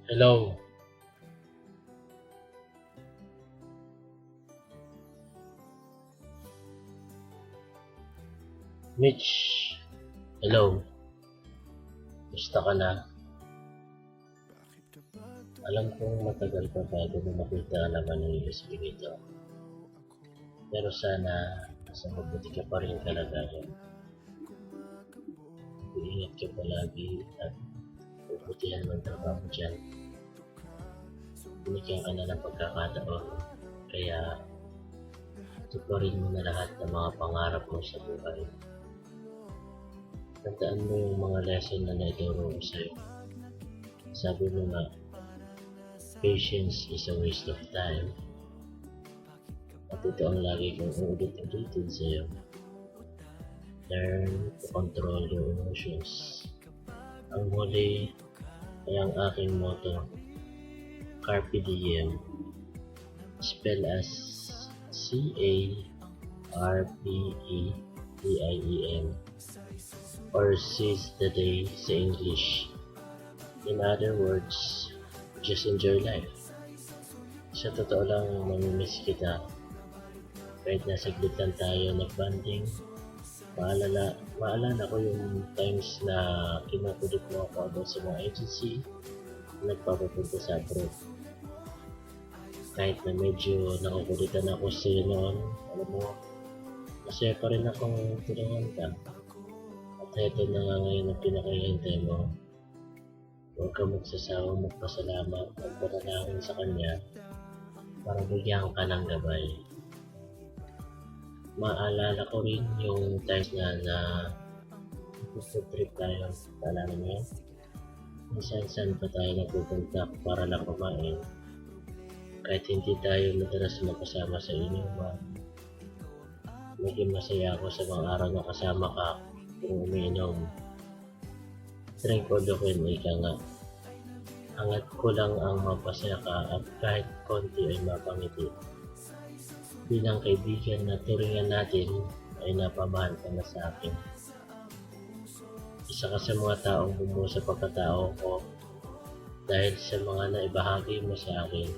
Hello, Mitch. Hello, gusto ka na? Alam kong matagal pa bago mo makita ang laman ng iyong espiritu. Pero sana, nasa mabuti ka pa rin kalagayan. Iingat ka palagi at puputihan ng trabaho dyan. Binigyan ka na ng pagkakataon, kaya tuparin mo na lahat ng mga pangarap mo sa buhay. Tandaan mo yung mga lesson na naituro ko sa'yo. Sabi mo nga, patience is a waste of time. At ito ang lagi kong uulit-ulitin sa'yo. Learn to control your emotions. Ang huli ay ang aking motto, Carpe Diem, spell as CARPEDIEM, or seize the day sa English. In other words, just enjoy life. Sa totoo lang, mamimiss kita. Kahit nasa saglit lang tayo nag-banding, maalala ko yung times na kinukulit mo ako about sa mga agency, nagpapapunta sa abroad. Kahit na medyo nakukulitan ako sa iyo noon, alam mo, masaya pa rin akong tulungan ka. At ito na nga ngayon ang pinakahihintay mo. Huwag ka magsasawang magpasalamat at panalangin sa Kanya para bigyan ka ng gabay. Maalala ko rin yung times na food trip tayo. Naalala niyo? Minsan pa tayo nagpupunta para lang kumain. Kahit hindi tayo madalas magkasama sa inuman. Naging masaya ako sa mga araw na kasama ka kung umiinom. Drink all the when ika nga. Angat ko lang ang mapasaya ka at kahit konti ay mapangiti. Bilang kaibigan na turingan natin ay napamahal ka na sa akin. Isa ka sa mga taong bumuo sa pagkatao ko dahil sa mga naibahagi mo sa akin.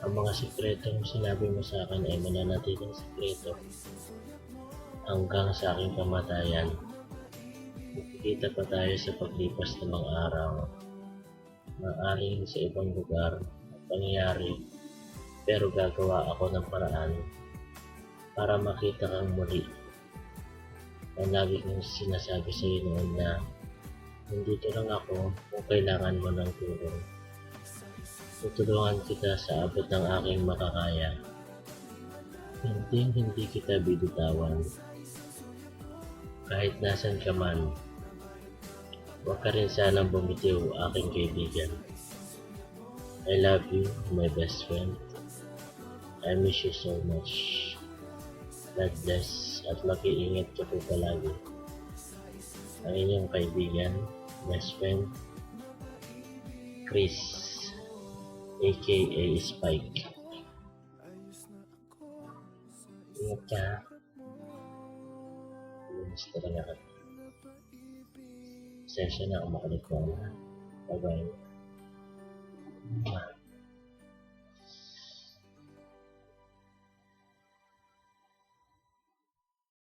Ang mga sikretong sinabi mo sa akin ay mananatiling sikreto hanggang sa aking kamatayan. Magkikita pa tayo sa paglipas ng mga araw, maaaring sa ibang lugar at pangyayari, pero gagawa ako ng paraan para makita kang muli. Ang lagi kong sinasabi sa iyo noon na nandito lang ako kung kailangan mo ng tulong. Tutulungan kita sa abot ng aking makakaya. Hindi kita bibitawan. Kahit nasan ka man, huwag ka rin sanang bumitiw, aking kaibigan. I love you, my best friend. I miss you so much. God bless at mag-iingat ka po palagi. Ang inyong kaibigan, best friend, Chris, aka Spike. Ingat ka. Lumis talaga ka. Session na ako makulit ko na. Bye-bye.